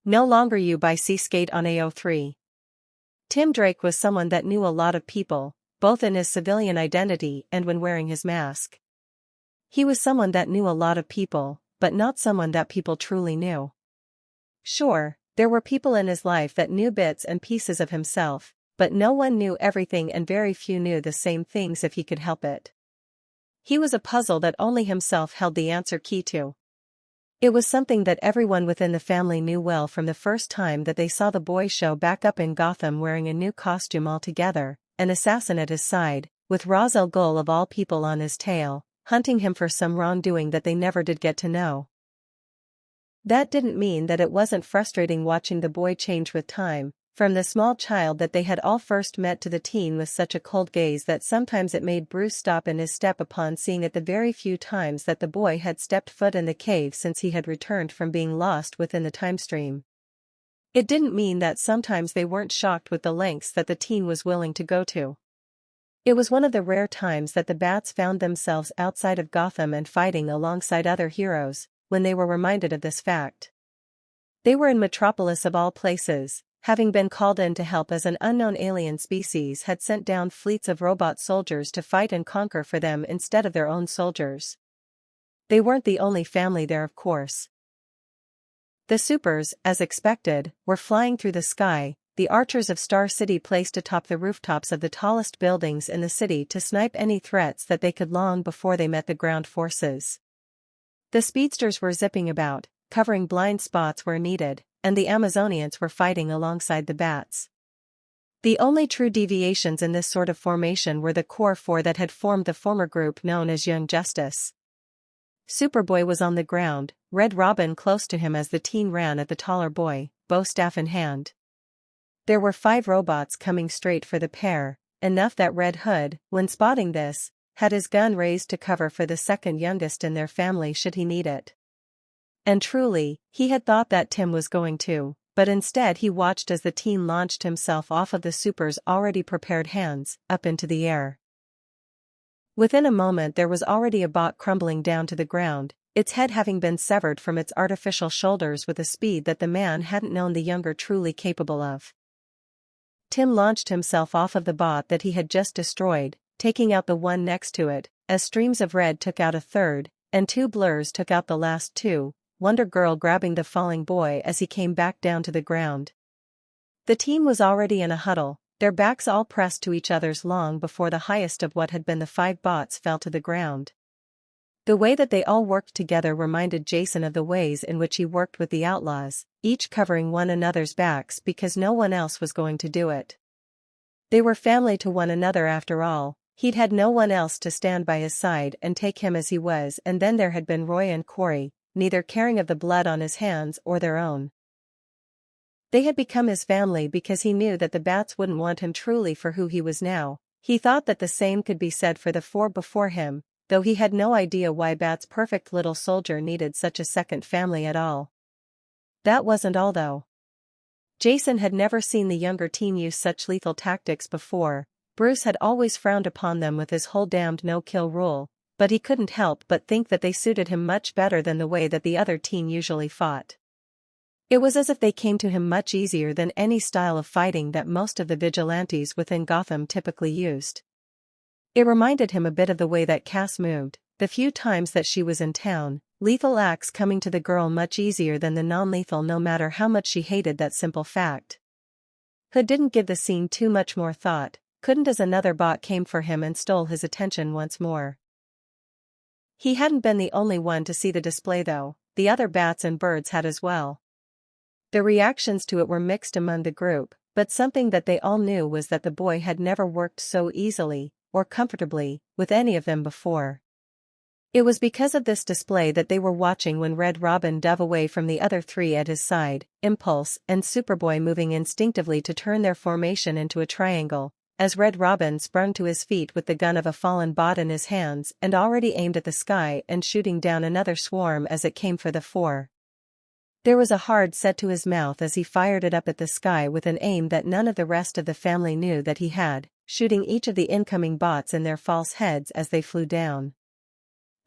No Longer You by SeaSkate on ao3. Tim Drake was someone that knew a lot of people, both in his civilian identity and when wearing his mask. He was someone that knew a lot of people, but not someone that people truly knew. Sure, there were people in his life that knew bits and pieces of himself, but no one knew everything and very few knew the same things if he could help it. He was a puzzle that only himself held the answer key to. It was something that everyone within the family knew well from the first time that they saw the boy show back up in Gotham wearing a new costume altogether, an assassin at his side, with Ra's al Ghul of all people on his tail, hunting him for some wrongdoing that they never did get to know. That didn't mean that it wasn't frustrating watching the boy change with time, from the small child that they had all first met to the teen with such a cold gaze that sometimes it made Bruce stop in his step upon seeing it the very few times that the boy had stepped foot in the cave since he had returned from being lost within the time stream. It didn't mean that sometimes they weren't shocked with the lengths that the teen was willing to go to. It was one of the rare times that the Bats found themselves outside of Gotham and fighting alongside other heroes, when they were reminded of this fact. They were in Metropolis of all places, having been called in to help as an unknown alien species had sent down fleets of robot soldiers to fight and conquer for them instead of their own soldiers. They weren't the only family there, of course. The Supers, as expected, were flying through the sky, the archers of Star City placed atop the rooftops of the tallest buildings in the city to snipe any threats that they could long before they met the ground forces. The speedsters were zipping about, covering blind spots where needed, and the Amazonians were fighting alongside the Bats. The only true deviations in this sort of formation were the core four that had formed the former group known as Young Justice. Superboy was on the ground, Red Robin close to him as the teen ran at the taller boy, bow staff in hand. There were 5 robots coming straight for the pair, enough that Red Hood, when spotting this, had his gun raised to cover for the second youngest in their family should he need it. And truly, he had thought that Tim was going to, but instead he watched as the teen launched himself off of the Super's already prepared hands, up into the air. Within a moment there was already a bot crumbling down to the ground, its head having been severed from its artificial shoulders with a speed that the man hadn't known the younger truly capable of. Tim launched himself off of the bot that he had just destroyed, taking out the one next to it, as streams of red took out a third, and 2 blurs took out the last 2, Wonder Girl grabbing the falling boy as he came back down to the ground. The team was already in a huddle, their backs all pressed to each other's long before the highest of what had been the 5 bots fell to the ground. The way that they all worked together reminded Jason of the ways in which he worked with the Outlaws, each covering one another's backs because no one else was going to do it. They were family to one another after all. He'd had no one else to stand by his side and take him as he was, and then there had been Roy and Corey, neither caring of the blood on his hands or their own. They had become his family because he knew that the Bats wouldn't want him truly for who he was now. He thought that the same could be said for the 4 before him, though he had no idea why Bat's perfect little soldier needed such a second family at all. That wasn't all though. Jason had never seen the younger team use such lethal tactics before. Bruce had always frowned upon them with his whole damned no-kill rule, but he couldn't help but think that they suited him much better than the way that the other team usually fought. It was as if they came to him much easier than any style of fighting that most of the vigilantes within Gotham typically used. It reminded him a bit of the way that Cass moved, the few times that she was in town, lethal acts coming to the girl much easier than the non-lethal no matter how much she hated that simple fact. Hood didn't give the scene too much more thought, couldn't as another bot came for him and stole his attention once more. He hadn't been the only one to see the display though, the other bats and birds had as well. The reactions to it were mixed among the group, but something that they all knew was that the boy had never worked so easily, or comfortably, with any of them before. It was because of this display that they were watching when Red Robin dove away from the other 3 at his side, Impulse and Superboy moving instinctively to turn their formation into a triangle, as Red Robin sprung to his feet with the gun of a fallen bot in his hands and already aimed at the sky and shooting down another swarm as it came for the 4. There was a hard set to his mouth as he fired it up at the sky with an aim that none of the rest of the family knew that he had, shooting each of the incoming bots in their false heads as they flew down.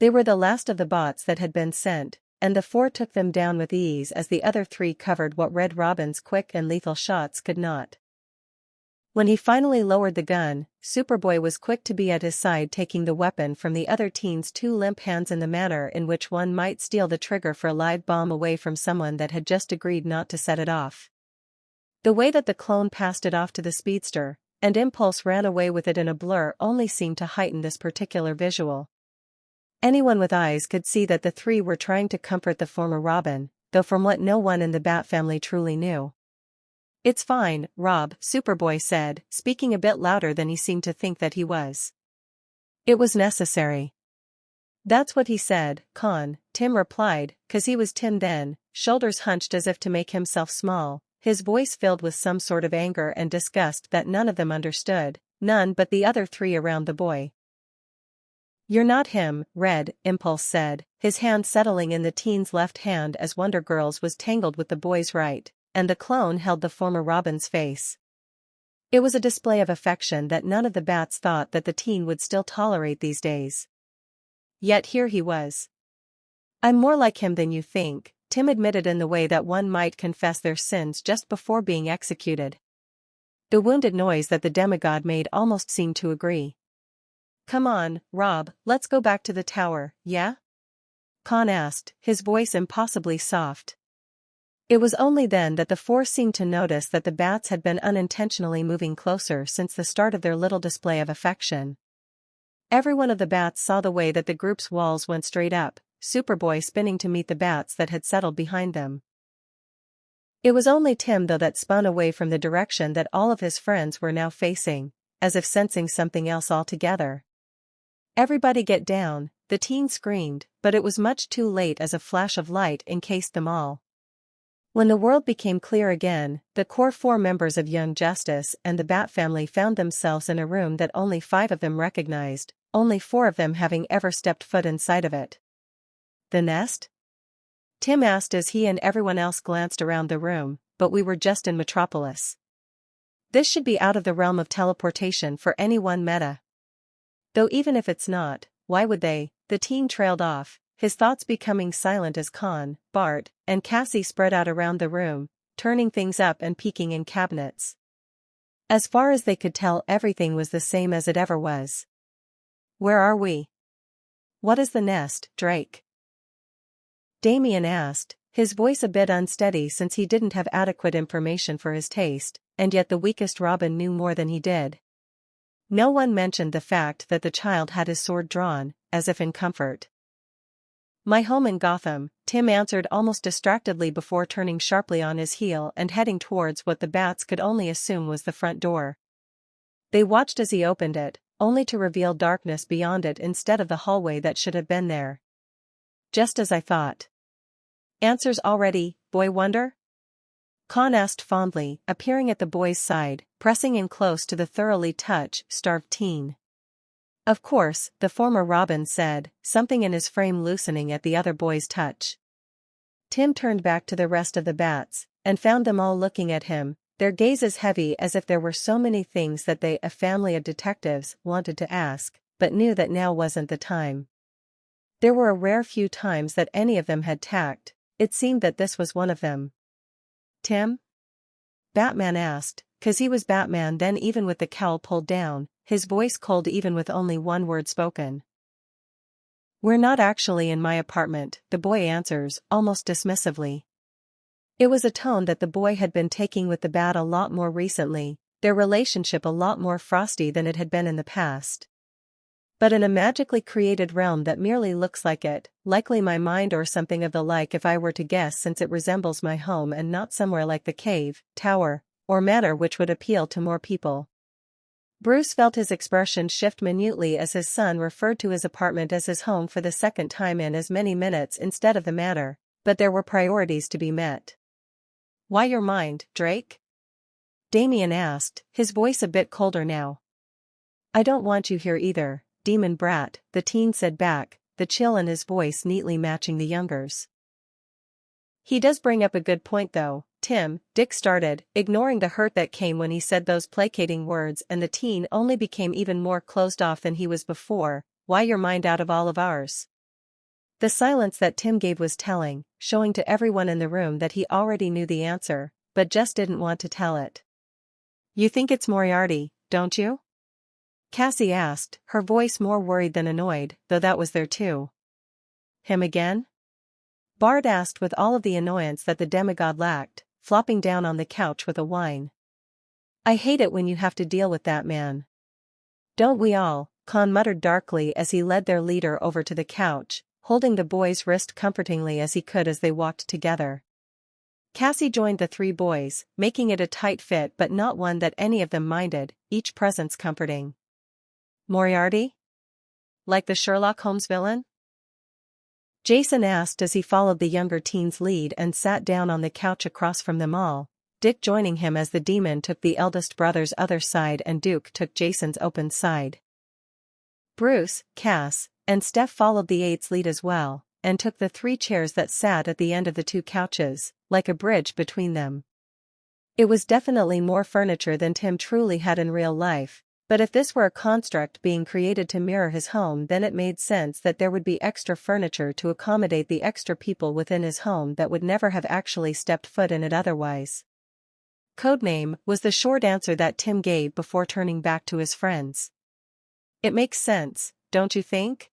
They were the last of the bots that had been sent, and the four took them down with ease as the other three covered what Red Robin's quick and lethal shots could not. When he finally lowered the gun, Superboy was quick to be at his side, taking the weapon from the other teen's two limp hands in the manner in which one might steal the trigger for a live bomb away from someone that had just agreed not to set it off. The way that the clone passed it off to the speedster, and Impulse ran away with it in a blur, only seemed to heighten this particular visual. Anyone with eyes could see that the three were trying to comfort the former Robin, though from what no one in the Bat family truly knew. "It's fine, Rob," Superboy said, speaking a bit louder than he seemed to think that he was. "It was necessary." "That's what he said, Con," Tim replied, 'cause he was Tim then, shoulders hunched as if to make himself small, his voice filled with some sort of anger and disgust that none of them understood, none but the other three around the boy. "You're not him, Red," Impulse said, his hand settling in the teen's left hand as Wonder Girl's was tangled with the boy's right, and the clone held the former Robin's face. It was a display of affection that none of the Bats thought that the teen would still tolerate these days. Yet here he was. "I'm more like him than you think," Tim admitted in the way that one might confess their sins just before being executed. The wounded noise that the demigod made almost seemed to agree. "Come on, Rob, let's go back to the tower, yeah?" Con asked, his voice impossibly soft. It was only then that the four seemed to notice that the Bats had been unintentionally moving closer since the start of their little display of affection. Every one of the Bats saw the way that the group's walls went straight up, Superboy spinning to meet the Bats that had settled behind them. It was only Tim though that spun away from the direction that all of his friends were now facing, as if sensing something else altogether. "Everybody get down," the teen screamed, but it was much too late as a flash of light encased them all. When the world became clear again, the core four members of Young Justice and the Bat family found themselves in a room that only 5 of them recognized, only 4 of them having ever stepped foot inside of it. "The nest?" Tim asked as he and everyone else glanced around the room, but we were just in Metropolis. This should be out of the realm of teleportation for any one meta. Though even if it's not, why would they? The teen trailed off, his thoughts becoming silent as Con, Bart, and Cassie spread out around the room, turning things up and peeking in cabinets. As far as they could tell, everything was the same as it ever was. "Where are we? What is the nest, Drake?" Damien asked, his voice a bit unsteady since he didn't have adequate information for his taste, and yet the weakest Robin knew more than he did. No one mentioned the fact that the child had his sword drawn, as if in comfort. "My home in Gotham," Tim answered almost distractedly before turning sharply on his heel and heading towards what the Bats could only assume was the front door. They watched as he opened it, only to reveal darkness beyond it instead of the hallway that should have been there. "Just as I thought." "Answers already, Boy Wonder?" Con asked fondly, appearing at the boy's side, pressing in close to the thoroughly touch-starved teen. "Of course," the former Robin said, something in his frame loosening at the other boy's touch. Tim turned back to the rest of the Bats, and found them all looking at him, their gazes heavy as if there were so many things that they, a family of detectives, wanted to ask, but knew that now wasn't the time. There were a rare few times that any of them had tact, it seemed that this was one of them. "Tim?" Batman asked, 'cause he was Batman then, even with the cowl pulled down, his voice cold even with only one word spoken. "We're not actually in my apartment," the boy answers, almost dismissively. It was a tone that the boy had been taking with the Bat a lot more recently, their relationship a lot more frosty than it had been in the past. "But in a magically created realm that merely looks like it, likely my mind or something of the like if I were to guess, since it resembles my home and not somewhere like the cave, tower, or manor which would appeal to more people." Bruce felt his expression shift minutely as his son referred to his apartment as his home for the second time in as many minutes instead of the manor, but there were priorities to be met. "Why your mind, Drake?" Damien asked, his voice a bit colder now. "I don't want you here either, demon brat," the teen said back, the chill in his voice neatly matching the younger's. "He does bring up a good point though, Tim," Dick started, ignoring the hurt that came when he said those placating words, and the teen only became even more closed off than he was before. "Why your mind out of all of ours?" The silence that Tim gave was telling, showing to everyone in the room that he already knew the answer, but just didn't want to tell it. "You think it's Moriarty, don't you?" Cassie asked, her voice more worried than annoyed, though that was there too. "Him again?" Bard asked with all of the annoyance that the demigod lacked, flopping down on the couch with a whine. "I hate it when you have to deal with that man." "Don't we all?" Khan muttered darkly as he led their leader over to the couch, holding the boy's wrist comfortingly as he could as they walked together. Cassie joined the three boys, making it a tight fit but not one that any of them minded, each presence comforting. "Moriarty? Like the Sherlock Holmes villain?" Jason asked as he followed the younger teen's lead and sat down on the couch across from them all, Dick joining him as the demon took the eldest brother's other side and Duke took Jason's open side. Bruce, Cass, and Steph followed the eight's lead as well, and took the three chairs that sat at the end of the two couches, like a bridge between them. It was definitely more furniture than Tim truly had in real life, but if this were a construct being created to mirror his home, then it made sense that there would be extra furniture to accommodate the extra people within his home that would never have actually stepped foot in it otherwise. "Codename" was the short answer that Tim gave before turning back to his friends. "It makes sense, don't you think?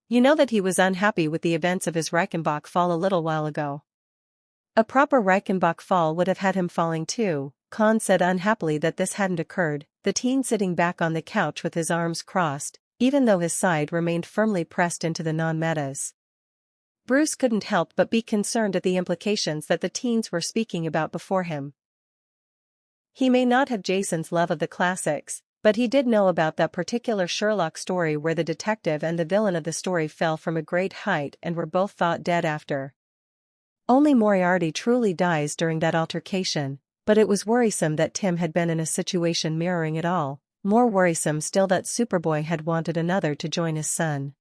You know that he was unhappy with the events of his Reichenbach fall a little while ago." "A proper Reichenbach fall would have had him falling too," Khan said unhappily that this hadn't occurred, the teen sitting back on the couch with his arms crossed, even though his side remained firmly pressed into the non-metas. Bruce couldn't help but be concerned at the implications that the teens were speaking about before him. He may not have Jason's love of the classics, but he did know about that particular Sherlock story where the detective and the villain of the story fell from a great height and were both thought dead after. Only Moriarty truly dies during that altercation, but it was worrisome that Tim had been in a situation mirroring it all, more worrisome still that Superboy had wanted another to join his son.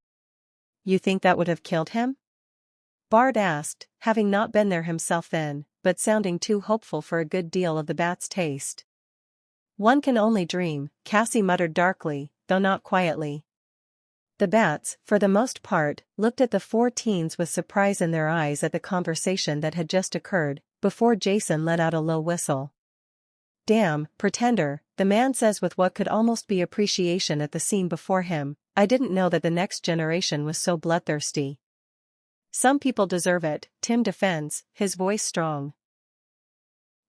"You think that would have killed him?" Bard asked, having not been there himself then, but sounding too hopeful for a good deal of the bat's taste. "One can only dream," Cassie muttered darkly, though not quietly. The bats, for the most part, looked at the four teens with surprise in their eyes at the conversation that had just occurred, before Jason let out a low whistle. "Damn, pretender," the man says with what could almost be appreciation at the scene before him, "I didn't know that the next generation was so bloodthirsty." "Some people deserve it," Tim defends, his voice strong.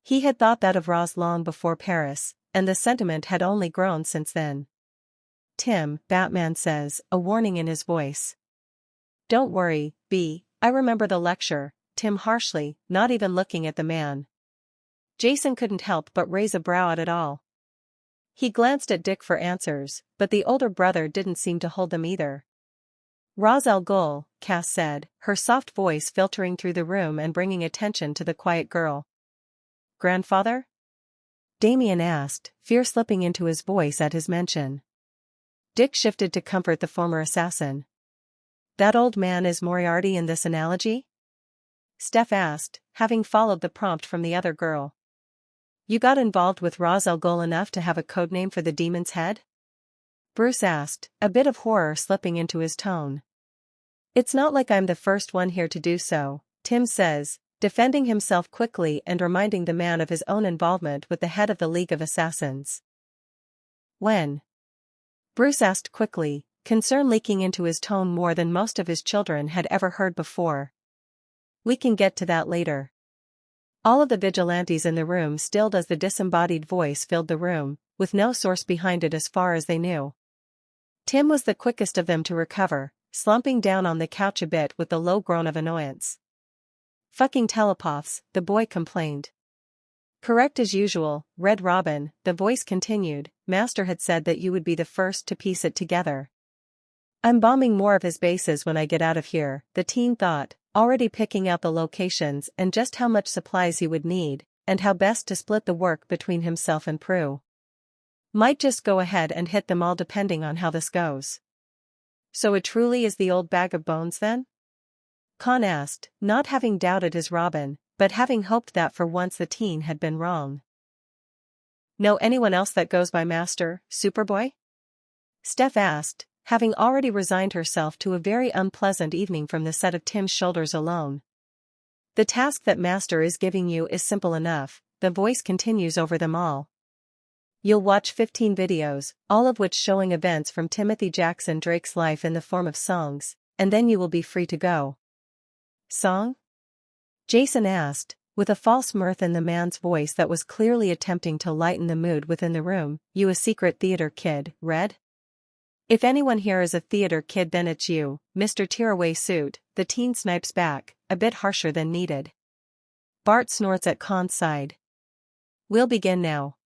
He had thought that of Roz long before Paris, and the sentiment had only grown since then. "Tim," Batman says, a warning in his voice. "Don't worry, B, I remember the lecture," Tim harshly, not even looking at the man. Jason couldn't help but raise a brow at it all. He glanced at Dick for answers, but the older brother didn't seem to hold them either. "Ra's al Ghul," Cass said, her soft voice filtering through the room and bringing attention to the quiet girl. "Grandfather?" Damien asked, fear slipping into his voice at his mention. Dick shifted to comfort the former assassin. "That old man is Moriarty in this analogy?" Steph asked, having followed the prompt from the other girl. "You got involved with Ra's al Ghul enough to have a codename for the demon's head?" Bruce asked, a bit of horror slipping into his tone. "It's not like I'm the first one here to do so," Tim says, defending himself quickly and reminding the man of his own involvement with the head of the League of Assassins. "When?" Bruce asked quickly, concern leaking into his tone more than most of his children had ever heard before. "We can get to that later." All of the vigilantes in the room stilled as the disembodied voice filled the room, with no source behind it as far as they knew. Tim was the quickest of them to recover, slumping down on the couch a bit with the low groan of annoyance. "Fucking telepaths," the boy complained. "Correct as usual, Red Robin," the voice continued, "Master had said that you would be the first to piece it together." "I'm bombing more of his bases when I get out of here," the teen thought, already picking out the locations and just how much supplies he would need, and how best to split the work between himself and Prue. "Might just go ahead and hit them all depending on how this goes." "So it truly is the old bag of bones then?" Khan asked, not having doubted his Robin, but having hoped that for once the teen had been wrong. "Know anyone else that goes by Master, Superboy?" Steph asked, having already resigned herself to a very unpleasant evening from the set of Tim's shoulders alone. The task that Master is giving you is simple enough, the voice continues over them all. You'll watch 15 videos, all of which showing events from Timothy Jackson Drake's life in the form of songs, and then you will be free to go. Song? Jason asked, with a false mirth in the man's voice that was clearly attempting to lighten the mood within the room. You a secret theater kid, Red? If anyone here is a theater kid then it's you, Mr. Tearaway Suit, the teen snipes back, a bit harsher than needed. Bart snorts at Khan's side. We'll begin now.